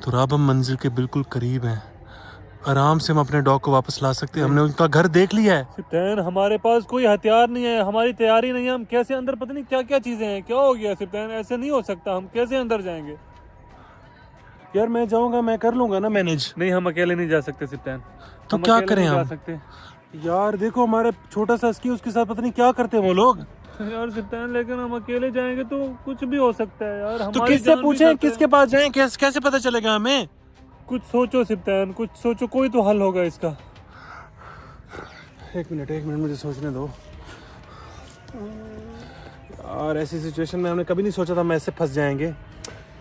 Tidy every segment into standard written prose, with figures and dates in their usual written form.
तो अब हम मंजिल के बिल्कुल करीब हैं। आराम से हम अपने डॉग को वापस ला सकते हैं। हमने उनका घर देख लिया है। सिप्तान, हमारे पास कोई हथियार नहीं है, हमारी तैयारी नहीं है। हम कैसे अंदर, पता नहीं क्या क्या चीजें हैं। क्या हो गया सिप्तान? ऐसे नहीं हो सकता। हम कैसे अंदर जाएंगे? यार मैं जाऊंगा, मैं कर लूंगा ना मैनेज। नहीं, हम अकेले नहीं जा सकते सिप्तान। तो क्या करें जा हम? सकते यार देखो हमारे छोटा सा स्की, उसके साथ पता नहीं क्या करते हैं वो लोग। यार सिप्तान, लेकिन हम अकेले जाएंगे तो कुछ भी हो सकता है यार। तो हमारी किससे जान भी पूछें, खतरे किसके पास जाएं, कैसे पता चलेगा हमें? कुछ सोचो सिप्तान, कुछ सोचो, कोई तो हल होगा इसका। एक मिनट मुझे सोचने दो। यार ऐसी सिचुएशन में हमने कभी नहीं सोचा था हम ऐसे फंस जाएंगे।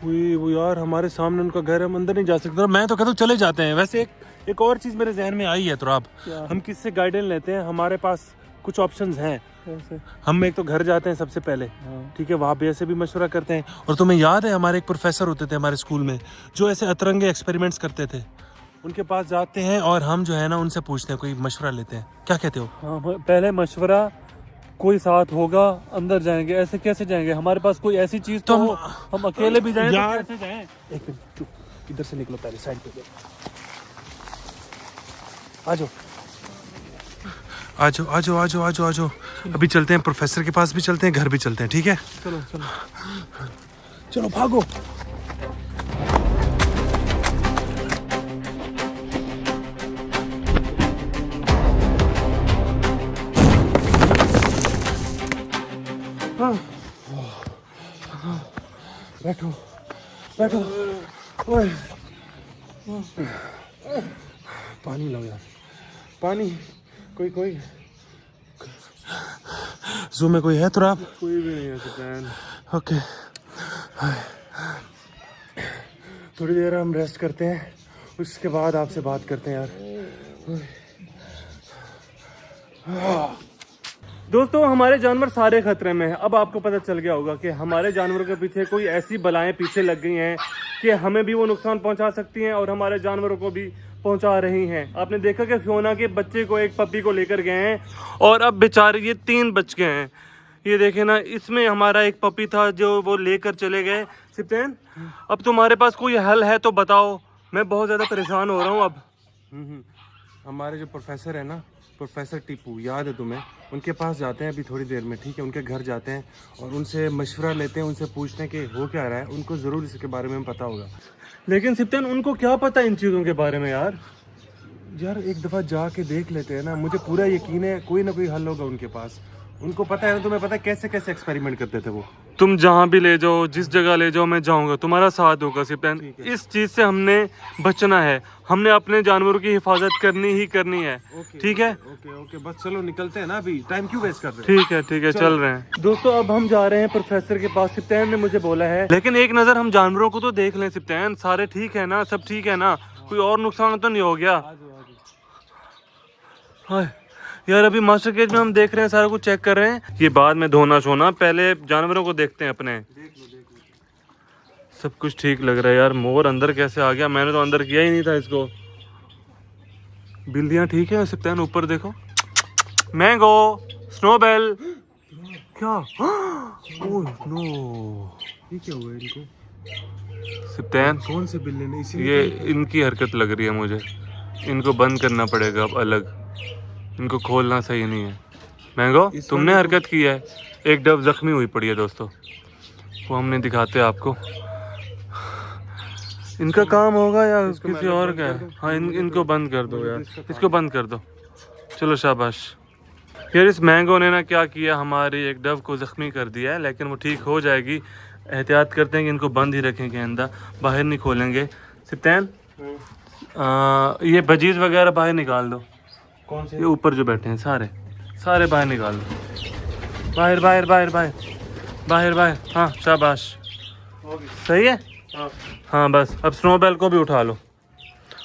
वो यार हमारे सामने उनका घर, हम अंदर नहीं जा सकते। मैं तो कहता हूँ चले जाते हैं। वैसे एक और चीज़ मेरे जहन में आई है। तो हम किससे गाइडेंस लेते हैं? हमारे पास कुछ ऑप्शंस हैं। हम एक तो घर जाते हैं सबसे पहले, ठीक है, वहाँ पे ऐसे भी मशवरा करते हैं। और तुम्हें याद है हमारे एक प्रोफेसर होते थे हमारे स्कूल में जो ऐसे अतरंगे एक्सपेरिमेंट्स करते थे। उनके पास जाते हैं और हम जो है ना उनसे पूछते हैं, कोई मशवरा लेते हैं। क्या कहते हो? हाँ, पहले मशवरा, कोई साथ होगा, अंदर जाएंगे। ऐसे कैसे जाएंगे? हमारे पास कोई ऐसी चीज तो हो। हम अकेले भी जाएं यार, तो कैसे जाएं? एक मिनट चुप, इधर से निकलो, पहले साइड पे आ जाओ। आ जाओ। अभी चलते हैं, प्रोफेसर के पास भी चलते हैं, घर भी चलते हैं, ठीक है? चलो भागो। बैठो। ओए, पानी लो यार, पानी। कोई जू में कोई है? तो आप कोई भी नहीं है सिप्तान। ओके, थोड़ी देर हम रेस्ट करते हैं, उसके बाद आपसे बात करते हैं यार। दोस्तों, हमारे जानवर सारे खतरे में हैं। अब आपको पता चल गया होगा कि हमारे जानवरों के पीछे कोई ऐसी बलाएं पीछे लग गई हैं कि हमें भी वो नुकसान पहुंचा सकती हैं और हमारे जानवरों को भी पहुंचा रही हैं। आपने देखा कि फियोना के बच्चे को, एक पपी को लेकर गए हैं और अब बेचारे ये 3 बच गए हैं। ये देखे ना, इसमें हमारा एक पपी था जो वो लेकर चले गए। सिप्तान, अब तुम्हारे पास कोई हल है तो बताओ। मैं बहुत ज्यादा परेशान हो रहा हूँ अब। हमारे जो प्रोफेसर है ना, प्रोफेसर टीपू, याद है तुम्हें? उनके पास जाते हैं अभी थोड़ी देर में, ठीक है? उनके घर जाते हैं और उनसे मशवरा लेते हैं, उनसे पूछते हैं कि हो क्या रहा है। उनको ज़रूर इसके बारे में पता होगा। लेकिन सिप्तान, उनको क्या पता इन चीज़ों के बारे में यार? यार एक दफ़ा जाके देख लेते हैं ना, मुझे पूरा यकीन है कोई ना कोई हल होगा उनके पास। उनको पता है ना, तुम्हें पता है कैसे कैसे एक्सपेरिमेंट करते थे वो। तुम जहाँ भी ले जाओ, जिस जगह ले जाओ, मैं जाऊंगा, तुम्हारा साथ होगा सिप्तान। इस चीज से हमने बचना है। हमने अपने जानवरों की हिफाजत करनी ही करनी है, ठीक है? ओके, बस चलो निकलते हैं ना, अभी टाइम क्यों वेस्ट कर रहे हैं? ठीक है, चल रहे हैं। दोस्तों, अब हम जा रहे हैं प्रोफेसर के पास। सिप्तान ने मुझे बोला है, लेकिन एक नजर हम जानवरों को तो देख लें। सिप्तान, सारे ठीक है ना? सब ठीक है ना? कोई और नुकसान तो नहीं हो गया? हाय यार, अभी मास्टर केज में हम देख रहे हैं, सारा कुछ चेक कर रहे हैं। ये बाद में धोना सोना, पहले जानवरों को देखते हैं अपने। सब कुछ ठीक लग रहा है यार। मोर अंदर कैसे आ गया? मैंने तो अंदर किया ही नहीं था इसको। बिल्लियां ठीक है सिप्तान, ऊपर देखो। मैंगो, स्नोबेल, क्या? ओह नो, ये क्या हुआ इनको? सिप्तान, कौन से बिल्ली ने? ये इनकी हरकत लग रही है मुझे। इनको बंद करना पड़ेगा अब अलग। इनको खोलना सही नहीं है। मैंगो, तुमने हरकत की है। एक डव जख्मी हुई पड़ी है दोस्तों, वो हमने दिखाते हैं आपको। इनका काम होगा या किसी और का है? हाँ, इनको बंद कर दो यार, इसको बंद कर दो। चलो शाबाश। यार इस मैंगो ने ना क्या किया, हमारी एक डव को जख्मी कर दिया है, लेकिन वो ठीक हो जाएगी। एहतियात करते हैं कि इनको बंद ही रखेंगे अंदर, बाहर नहीं खोलेंगे। सिप्तान, ये बजीज वगैरह बाहर निकाल दो। कौन से? ये ऊपर जो बैठे हैं सारे बाहर निकाल दो। बाहर। हाँ शाबाश, सही है। हाँ बस, अब स्नोबेल को भी उठा लो।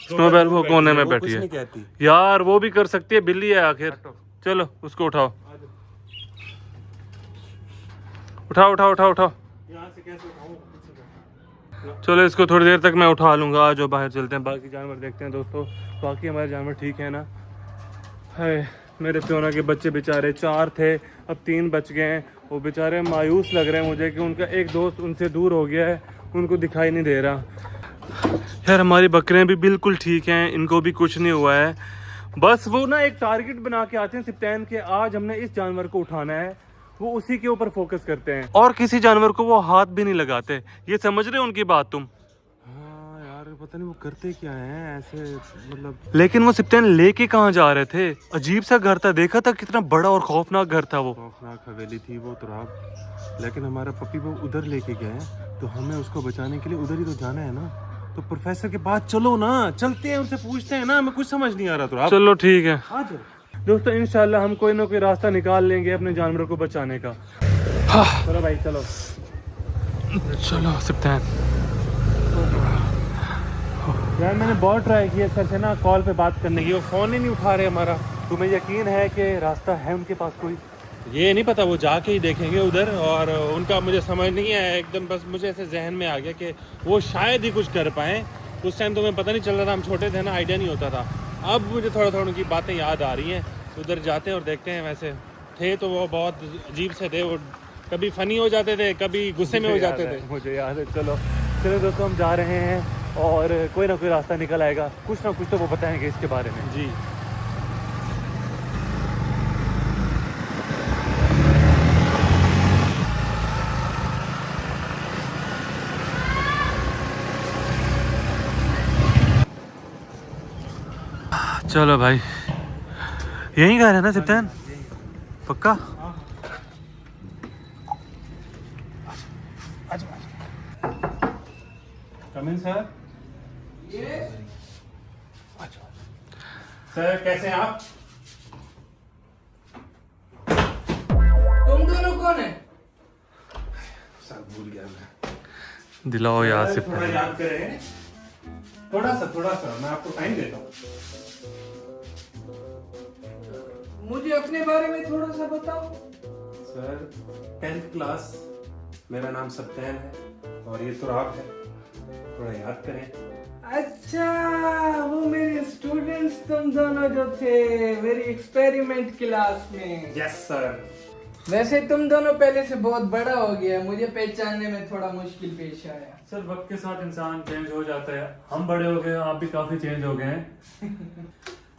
स्नोबेल वो कोने में बैठी है यार, वो भी कर सकती है, बिल्ली है आखिर। चलो उसको उठाओ। उठाओ। चलो इसको थोड़ी देर तक मैं उठा लूंगा। आज बाहर चलते हैं, बाकी जानवर देखते हैं दोस्तों। बाकी हमारे जानवर ठीक है ना? है, मेरे फियोना के बच्चे बेचारे 4 थे, अब 3 बच गए हैं। वो बेचारे मायूस लग रहे हैं मुझे कि उनका एक दोस्त उनसे दूर हो गया है, उनको दिखाई नहीं दे रहा। खैर हमारी बकरियां भी बिल्कुल ठीक हैं, इनको भी कुछ नहीं हुआ है। बस वो ना एक टारगेट बना के आते हैं सिप्तैन के, आज हमने इस जानवर को उठाना है, वो उसी के ऊपर फोकस करते हैं और किसी जानवर को वो हाथ भी नहीं लगाते। ये समझ रहे हो उनकी बात तुम? हाँ यार पता नहीं वो करते क्या हैं ऐसे, मतलब। लेकिन वो सिप्तैन लेके कहाँ जा रहे थे? अजीब सा घर था, देखा था कितना बड़ा और खौफनाक घर था वो। खौफनाक हवेली थी वो तुराब, लेकिन हमारा पपी वो उधर लेके गए हैं, तो हमें उसको बचाने के लिए उधर ही तो जाना है ना। तो प्रोफेसर के पास चलो ना, चलते हैं उनसे पूछते हैं ना, हमें कुछ समझ नहीं आ रहा तुराब। चलो ठीक है। आज दोस्तों इंशाल्लाह हम कोई ना कोई रास्ता निकाल लेंगे अपने जानवरों को बचाने का। चलो भाई चलो चलो सिप्तैन। यार मैंने बहुत ट्राई किया सर से ना कॉल पे बात करने की, वो फ़ोन ही नहीं उठा रहे हमारा। तुम्हें यकीन है कि रास्ता है उनके पास कोई? ये नहीं पता, वो जाके ही देखेंगे उधर, और उनका मुझे समझ नहीं आया एकदम, बस मुझे ऐसे जहन में आ गया कि वो शायद ही कुछ कर पाएँ। उस टाइम तो हमें पता नहीं चल रहा था, हम छोटे थे ना, आइडिया नहीं होता था। अब मुझे थोड़ा थोड़ा उनकी बातें याद आ रही हैं, उधर जाते हैं और देखते हैं। वैसे थे तो वो बहुत अजीब से थे, वो कभी फ़नी हो जाते थे, कभी गुस्से में हो जाते थे। मुझे याद है। चलो चलो दोस्तों हम जा रहे हैं और कोई ना कोई रास्ता निकल आएगा, कुछ ना कुछ तो वो बताएंगे इसके बारे में। जी चलो भाई, यहीं घर है ना सिप्तैन? पक्का? कम इन सर। सर कैसे हैं आप? तुम दोनों कौन है? सर भूल गया मैं। दिलाओ याद थोड़ा सिप्तैन। याद करें, थोड़ा सा मैं आपको टाइम देता हूँ। मुझे अपने बारे में थोड़ा सा बताओ। सर 10th क्लास, मेरा नाम सप्तैन है और ये तुराब है, थोड़ा याद करें। अच्छा, वो मेरे स्टूडेंट्स तुम दोनों जो थे मेरी एक्सपेरिमेंट क्लास में। Yes sir. वैसे तुम दोनों पहले से बहुत बड़ा हो गया, मुझे पहचानने में थोड़ा मुश्किल पेश आया। सर वक्त के साथ इंसान चेंज हो जाता है, हम बड़े हो गए, आप भी काफी चेंज हो गए हैं।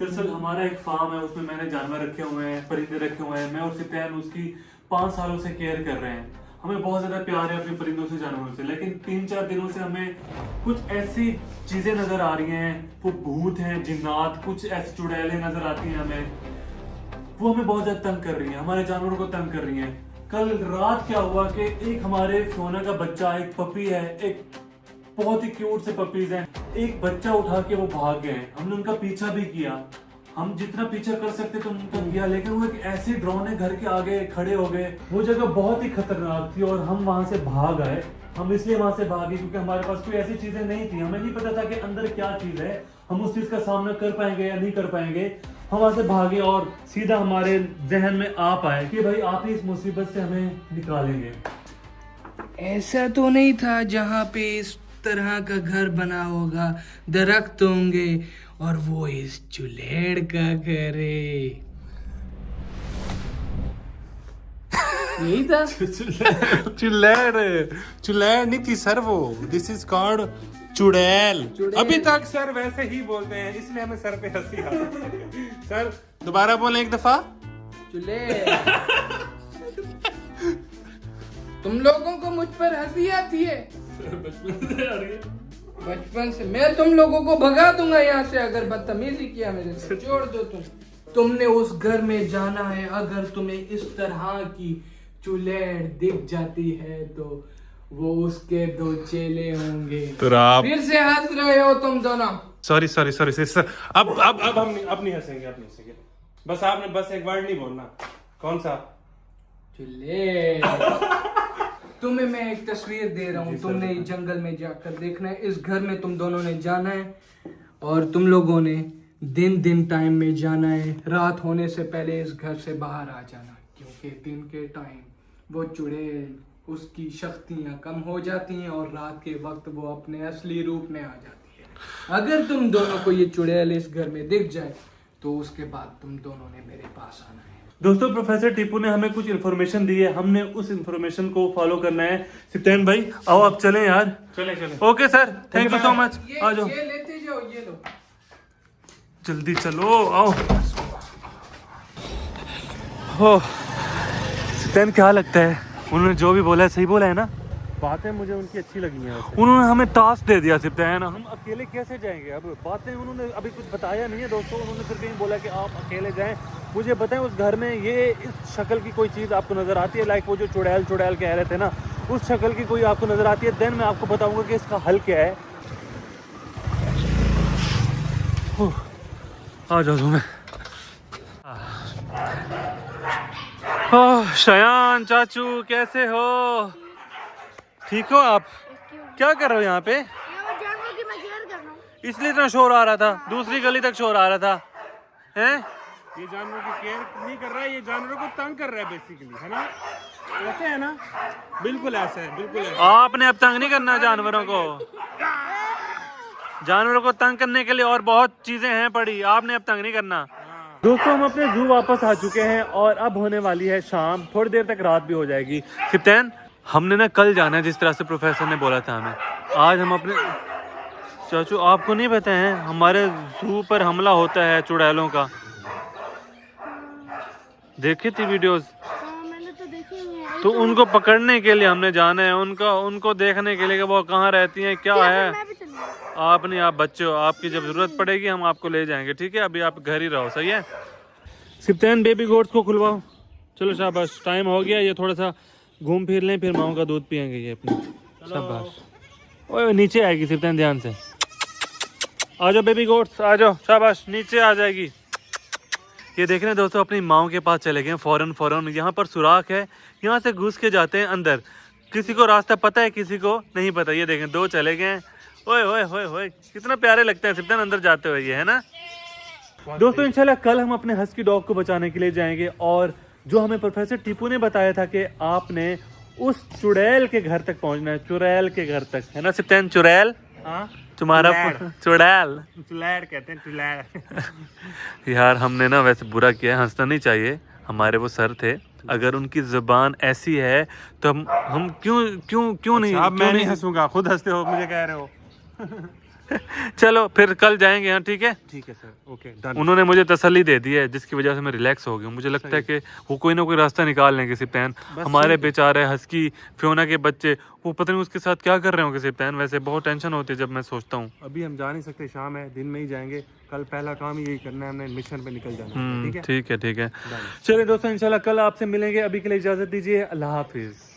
दरअसल हमारा एक फार्म है, उसमें मैंने जानवर रखे हुए हैं, परिंदे रखे हुए हैं। मैं और सिप्तैन उसकी 5 सालों से केयर कर रहे हैं। हमें बहुत ज्यादा प्यार है अपने परिंदों से, जानवरों से, लेकिन 3-4 दिनों से हमें कुछ ऐसी चीजें नजर आ रही हैं, वो भूत हैं, जिन्नात, कुछ ऐसी चुड़ैलें नजर आती हैं हमें, वो हमें बहुत ज्यादा तंग कर रही हैं, हमारे जानवरों को तंग कर रही हैं। कल रात क्या हुआ कि एक हमारे सोना का बच्चा, एक पपी है, एक बहुत ही क्यूट से पपीज हैं, एक बच्चा उठा के वो भाग गए। हमने उनका पीछा भी किया, हम जितना पीछा कर सकते थे उनका किया, लेकिन वो एक ऐसे ड्रोन घर के आगे खड़े हो गए। वो जगह बहुत ही खतरनाक थी और हम वहां से भाग आए। हम इसलिए वहां से भागे क्योंकि हमारे पास कोई ऐसी चीजें नहीं थी, हमें नहीं पता था कि अंदर क्या चीज है, हम उस चीज का सामना कर पाएंगे या नहीं कर पाएंगे। हम वहां से भागे और सीधा हमारे जहन में आ पाए कि भाई आप ही इस मुसीबत से हमें निकालेंगे। ऐसा तो नहीं था जहाँ पे इस तरह का घर बना होगा, दरख्त होंगे और वो इस चुलेड़ का घर है। यही था। चुड़ैल नहीं थी सर वो, दिस इज कॉल्ड चुड़ैल। चुड़ैल। अभी तक सर वैसे ही बोलते हैं, इसलिए हमें सर पे हंसी आती है। सर दोबारा बोलें एक दफा। चुलेड़। तुम लोगों को मुझ पर हंसी आती है? बचपन से मैं तुम लोगों को भगा दूंगा यहाँ से अगर बदतमीजी किया मेरे से। छोड़ दो तुमने उस घर में जाना है, अगर तुम्हें इस तरह की चुलेड़ दिख जाती है तो वो उसके 2 चेले होंगे। तो आप फिर से हंस रहे हो तुम दोनों। सॉरी सर, अब हम नहीं हंसेंगे, बस आपने बस एक वर्ड नहीं बोलना। कौन सा? चुलेड़। तुम्हें मैं एक तस्वीर दे रहा हूँ, तुमने जंगल में जाकर देखना है। इस घर में तुम दोनों ने जाना है और तुम लोगों ने दिन टाइम में जाना है। रात होने से पहले इस घर से बाहर आ जाना, क्योंकि दिन के टाइम वो चुड़ैल, उसकी शक्तियाँ कम हो जाती हैं और रात के वक्त वो अपने असली रूप में आ जाती है। अगर तुम दोनों को ये चुड़ैल इस घर में दिख जाए तो उसके बाद तुम दोनों ने मेरे पास आना है। दोस्तों प्रोफेसर टीपू ने हमें कुछ इन्फॉर्मेशन दी है, हमने उस इन्फॉर्मेशन को फॉलो करना है। सिप्तान भाई आओ आप चलें यार। चले चले। Okay sir, thank you so much. आ जाओ ये लेते जाओ, ये लो। जल्दी चलो, आओ। हो सिप्तान क्या लगता है, उन्होंने जो भी बोला है सही बोला है ना? बातें मुझे उनकी अच्छी लगी हैं वैसे। उन्होंने हमें टास्क दे दिया सिप्तान, हम अकेले कैसे जाएंगे? अब बातें उन्होंने अभी कुछ बताया नहीं है दोस्तों, उन्होंने सिर्फ यही बोला कि आप अकेले जाएं। मुझे बताएं उस घर में ये इस शक्ल की कोई चीज़ आपको नज़र आती है? लाइक वो जो चुड़ैल चुड़ैल कह रहे थे ना, उस शक्ल की कोई आपको नज़र आती है? देन मैं आपको बताऊंगा कि इसका हल क्या है। आ जाओ तुम्हें। ओह शयान चाचू कैसे हो? ठीक हो आप? क्या कर रहे हो यहाँ पे? जानवर की मैं केयर कर रहा हूँ। इसलिए इतना शोर आ रहा था, दूसरी गली तक शोर आ रहा था, हैं? ये जानवरों की केयर नहीं कर रहा है, ये जानवरों को तंग कर रहा है बेसिकली, है ना? ऐसे है ना? बिल्कुल ऐसा है, बिल्कुल ऐसा। आपने अब तंग नहीं करना जानवरों को। जानवरों को तंग करने के लिए और बहुत चीजें हैं पड़ी, आपने अब तंग नहीं करना। दोस्तों हम अपने जू वापस आ चुके हैं और अब होने वाली है शाम, थोड़ी देर तक रात भी हो जाएगी। सिप्तान हमने ना कल जाना है जिस तरह से प्रोफेसर ने बोला था हमें। आज हम अपने चाचू आपको नहीं पता है हमारे जू पर हमला होता है चुड़ैलों का, देखी थी वीडियोस? हाँ मैंने तो देखी हुई है। तो उनको पकड़ने के लिए हमने जाना है, उनको देखने के लिए कि वो कहाँ रहती हैं, क्या है। मैं भी चलूंगा। आप नहीं, आप बच्चे हो, आपकी जब जरूरत पड़ेगी हम आपको ले जाएंगे, ठीक है? अभी आप घर ही रहो, सही है? सिप्तान बेबी गोट्स को खुलवाओ, चलो शाबाश, टाइम हो गया, ये थोड़ा सा घूम फिर लें, फिर माओ का दूध पियेंगे ये अपनी। शाबाश, ओए नीचे आएगी सिप्तान, ध्यान से आ जाओ बेबी गोट्स, आ जाओ, शाबाश नीचे आ जाएगी। ये देख रहे हैं दोस्तों, अपनी माओ के पास चले गए फौरन। यहाँ पर सुराख है, यहाँ से घुस के जाते हैं अंदर। किसी को रास्ता पता है, किसी को नहीं पता। ये देखें दो चले गए। ओए ओए ओए ओए, कितना प्यारे लगते हैं सिप्तान अंदर जाते हुए, ये है ना? दोस्तों इंशाल्लाह कल हम अपने हस्की डॉग को बचाने के लिए जाएंगे और जो हमें प्रोफेसर टीपू ने बताया था कि आपने उस चुड़ैल के घर तक पहुंचना है, चुड़ैल के घर तक, है ना सिप्तान? चुड़ैल तुम्हारा चुड़ैल चुड़ैल कहते हैं, चुड़ैल। यार हमने ना वैसे बुरा किया, हंसना नहीं चाहिए, हमारे वो सर थे, अगर उनकी जुबान ऐसी है तो हम क्यों नहीं? अब मैं नहीं हंसूंगा, खुद हंसते हो, मुझे कह रहे हो। चलो फिर कल जाएंगे, हाँ ठीक है? ठीक है सर, ओके डन। उन्होंने मुझे तसल्ली दे दी है जिसकी वजह से मैं रिलैक्स हो गया। मुझे लगता है कि वो कोई ना कोई रास्ता निकाल लेंगे सिप्तान। हमारे बेचारे हस्की फियोना के बच्चे, वो पता नहीं उसके साथ क्या कर रहे होंगे सिप्तान। वैसे बहुत टेंशन होती है जब मैं सोचता हूँ। अभी हम जा नहीं सकते, शाम है, दिन में ही जाएंगे। कल पहला काम यही करना है, हमने मिशन पे निकल जाना है, ठीक है? ठीक है। चलिए दोस्तों इंशाल्लाह कल आपसे मिलेंगे, अभी के लिए इजाजत दीजिए, अल्लाह हाफिज।